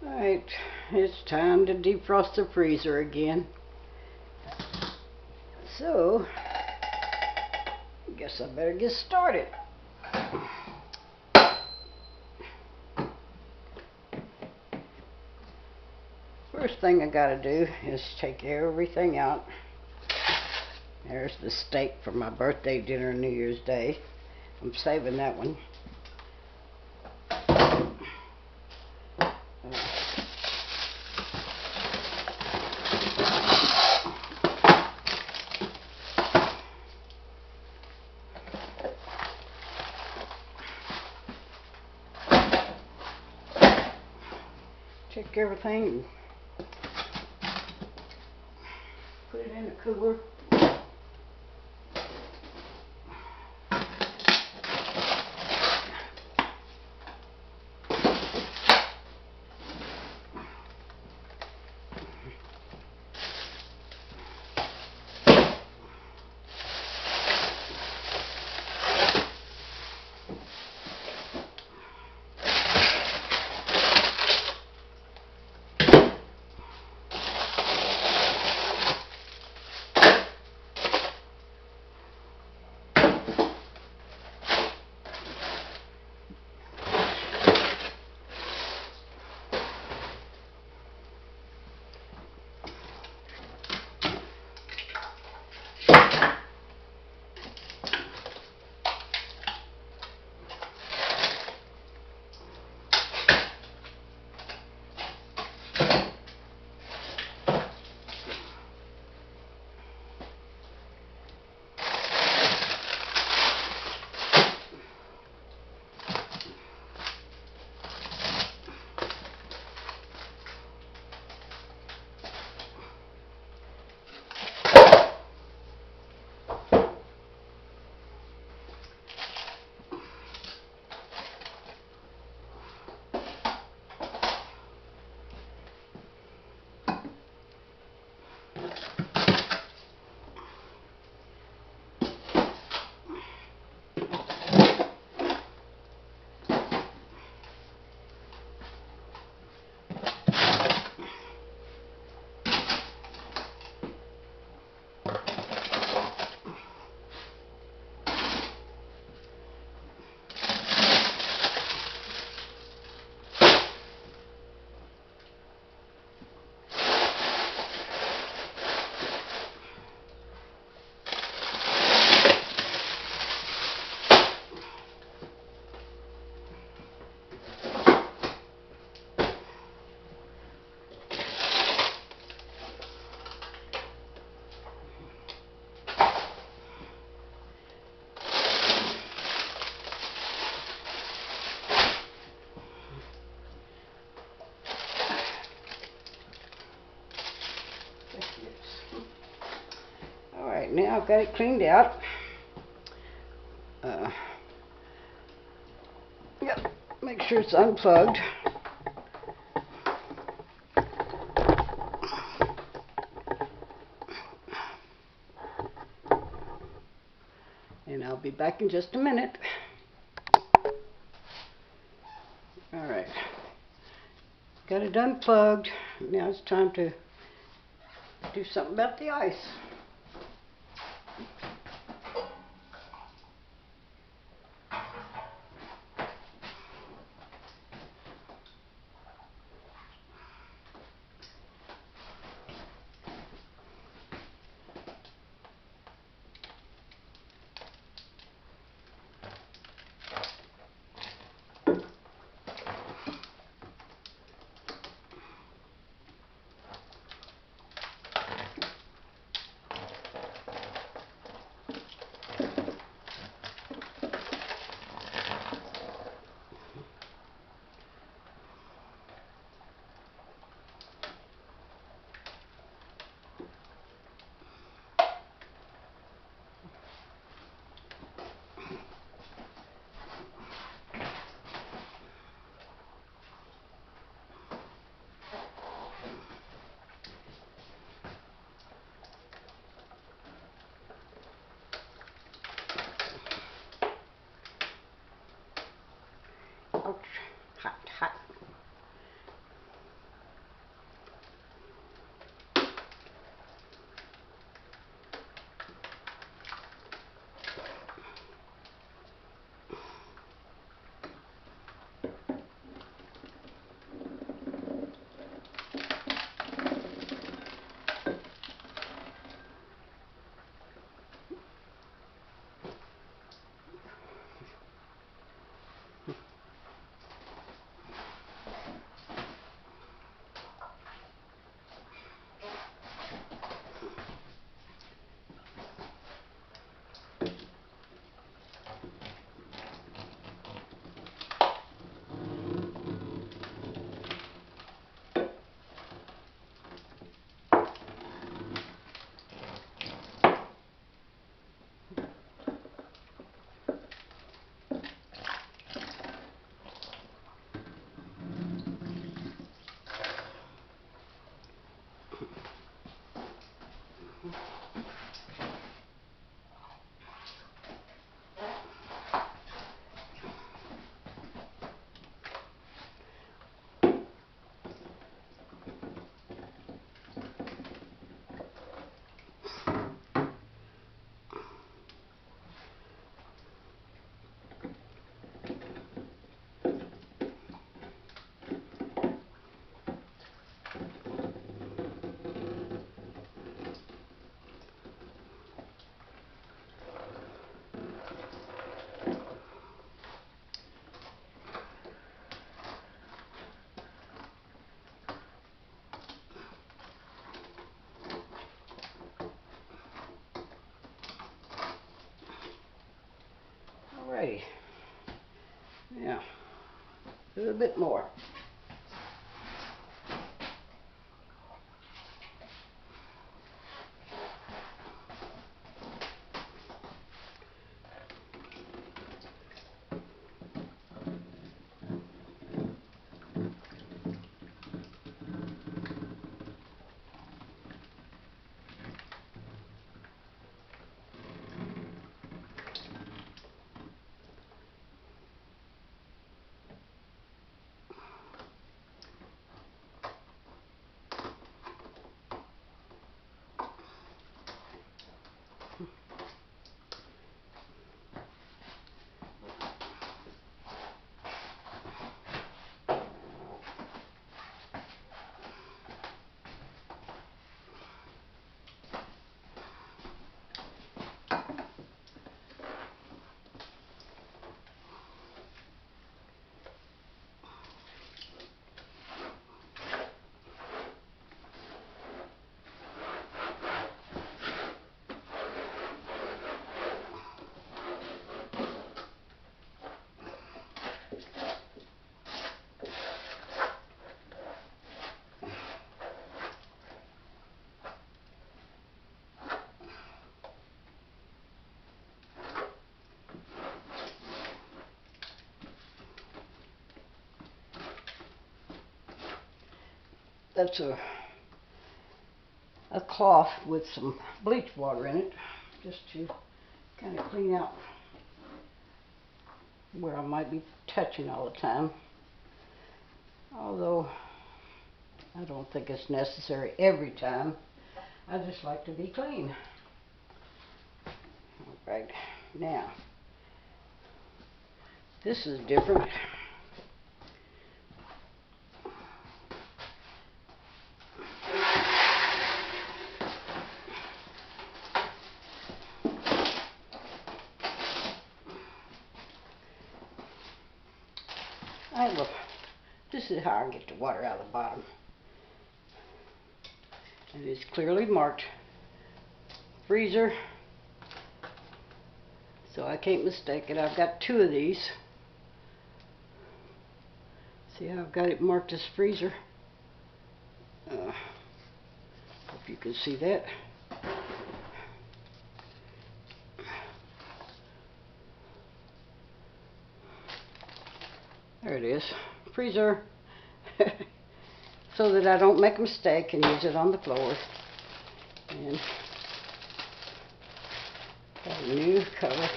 Alright, it's time to defrost the freezer again. So, I guess I better get started. First thing I gotta do is take everything out. There's the steak for my birthday dinner New Year's Day. I'm saving that one. Check everything and put it in the cooler. Alright, now I've got it cleaned out. Yep, make sure it's unplugged. And I'll be back in just a minute. Alright, got it unplugged. Now it's time to do something about the ice. Ouch, hot, hot. Yeah, a little bit more. That's a cloth with some bleach water in it, just to kind of clean out where I might be touching all the time. Although I don't think it's necessary every time. I just like to be clean. Alright, now this is different. This is how I get the water out of the bottom. And it's clearly marked freezer, so I can't mistake it. I've got 2 of these. See how I've got it marked as freezer? Hope you can see that. There it is, freezer. So that I don't make a mistake and use it on the floor. And got a new cover,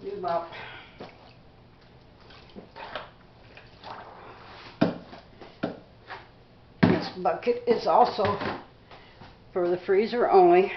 new mop. This bucket is also for the freezer only.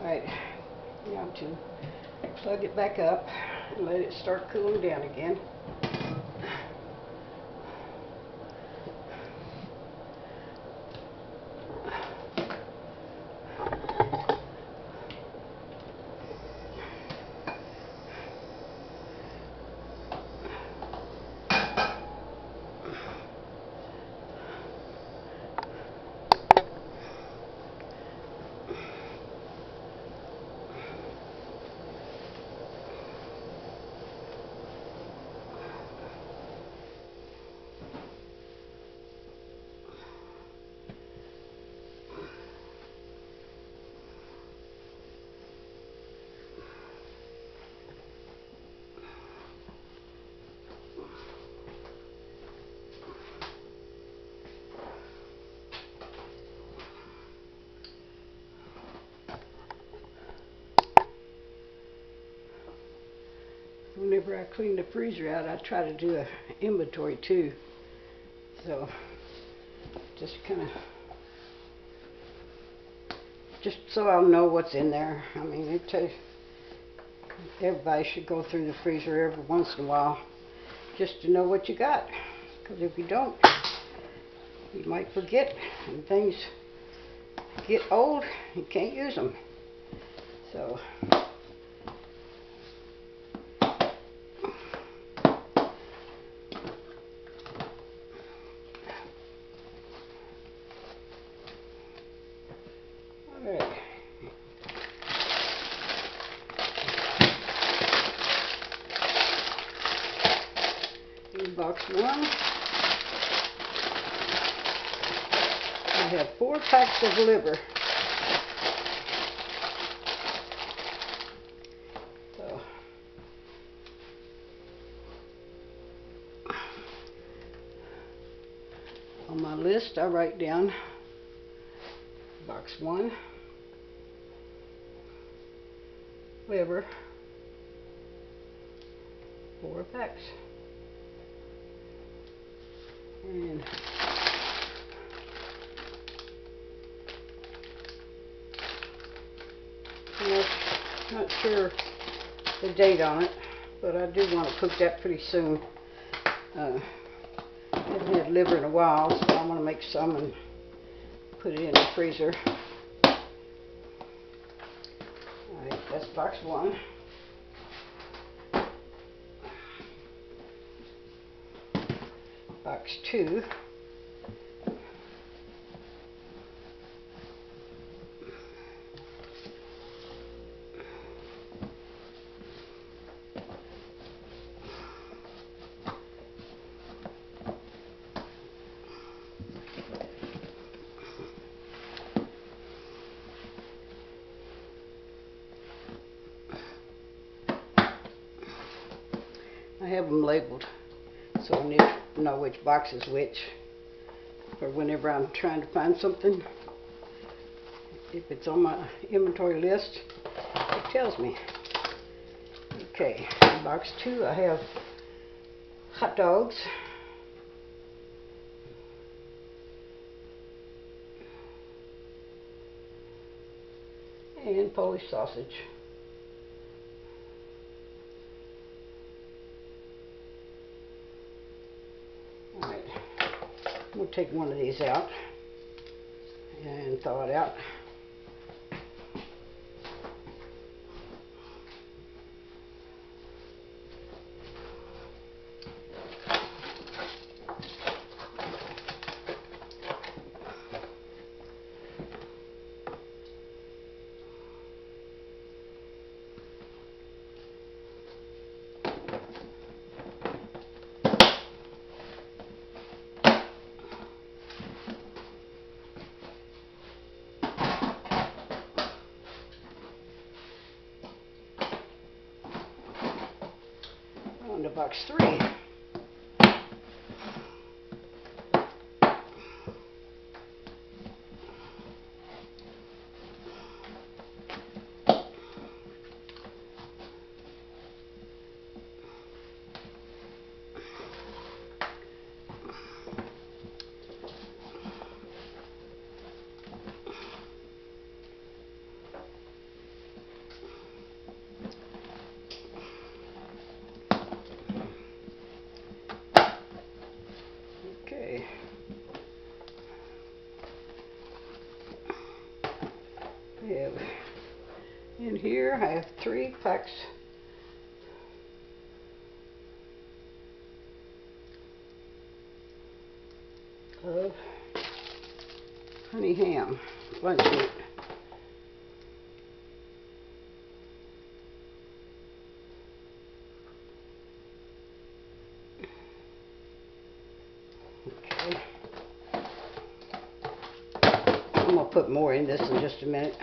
Alright, now to plug it back up and let it start cooling down again. Whenever I clean the freezer out, I try to do an inventory too. So, just kind of, just so I'll know what's in there. I mean, everybody should go through the freezer every once in a while just to know what you got. Because if you don't, you might forget, and things get old, you can't use them. So, alright. In box 1, I have 4 packs of liver. So, on my list, I write down box 1, liver, 4 packs. And not sure the date on it, but I do want to cook that pretty soon. Haven't had liver in a while, so I want to make some and put it in the freezer. Alright, that's box 1. Box 2. I have them labeled, so I need to know which box is which for whenever I'm trying to find something. If it's on my inventory list, it tells me. Okay, in box 2 I have hot dogs, and Polish sausage. Alright, we'll take one of these out and thaw it out. On to box 3. In here I have 3 packs of honey ham lunch meat. Okay. I'm going to put more in this in just a minute.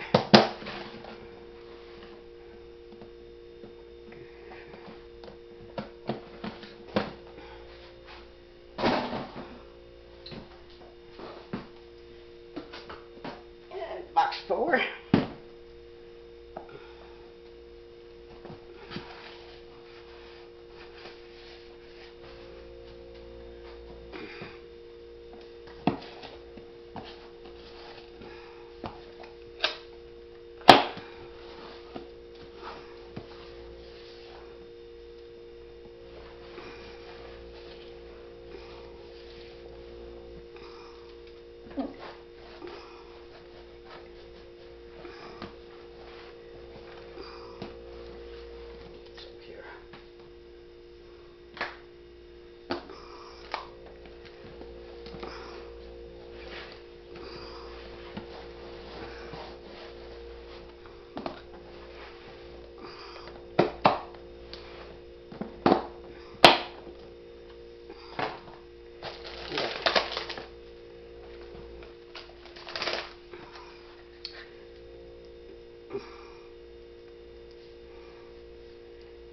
And box 4.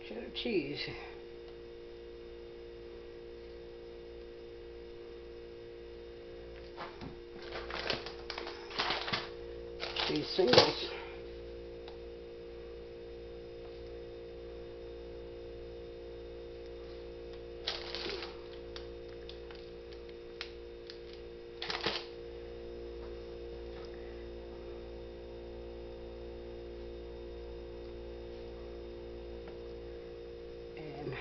Cheddar cheese. These singles. And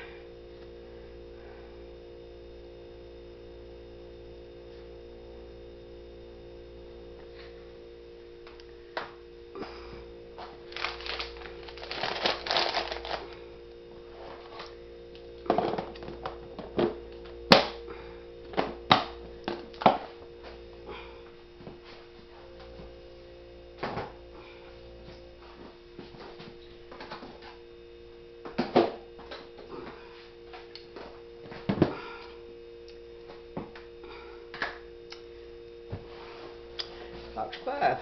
box 5.